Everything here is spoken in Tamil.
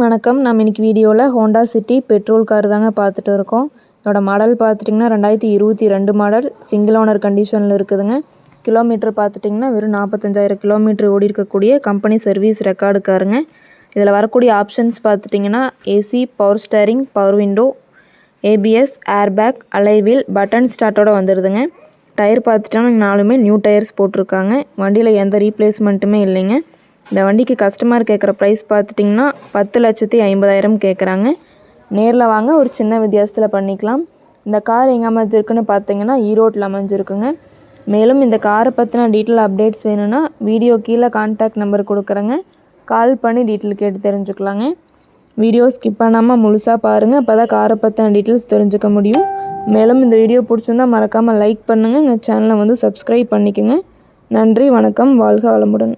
வணக்கம். நம்ம இன்னைக்கு வீடியோவில் ஹோண்டா சிட்டி பெட்ரோல் கார் தாங்க பார்த்துட்டு இருக்கோம். இதோட மாடல் பார்த்துட்டிங்கன்னா 2022 மாடல், சிங்கிள் ஓனர் கண்டிஷனில் இருக்குதுங்க. கிலோமீட்டர் பார்த்துட்டிங்கன்னா வெறும் 45,000 கிலோமீட்டர் ஓடி இருக்கக்கூடிய கம்பெனி சர்வீஸ் ரெக்கார்டு காருங்க. இதில் வரக்கூடிய ஆப்ஷன்ஸ் பார்த்துட்டிங்கன்னா AC, power steering, power window, ABS, airbag, alloy wheel, button ஸ்டார்ட்டோட வந்துடுதுங்க. டயர் பார்த்துட்டோன்னா 4மே நியூ டயர்ஸ் போட்டிருக்காங்க. வண்டியில் எந்த ரீப்ளேஸ்மெண்ட்டுமே இல்லைங்க. இந்த வண்டிக்கு கஸ்டமர் கேட்குற ப்ரைஸ் பார்த்துட்டிங்கன்னா 10,50,000 கேட்குறாங்க. நேரில் வாங்க, ஒரு சின்ன வித்தியாசத்தில் பண்ணிக்கலாம். இந்த கார் எங்கே அமைஞ்சிருக்குன்னு பார்த்தீங்கன்னா ஈரோட்டில் அமைஞ்சிருக்குங்க. மேலும் இந்த காரை பற்றின டீட்டெயில் அப்டேட்ஸ் வேணும்னா வீடியோ கீழே கான்டாக்ட் நம்பர் கொடுக்குறேங்க. கால் பண்ணி டீட்டெயில் கேட்டு தெரிஞ்சுக்கலாங்க. வீடியோ ஸ்கிப் பண்ணாமல் முழுசாக பாருங்கள், அப்போ தான் காரை பற்றின டீட்டெயில்ஸ் தெரிஞ்சுக்க முடியும். மேலும் இந்த வீடியோ பிடிச்சிருந்தால் மறக்காமல் லைக் பண்ணுங்கள். எங்கள் சேனலை சப்ஸ்கிரைப் பண்ணிக்கோங்க. நன்றி, வணக்கம், வாழ்க வளமுடன்.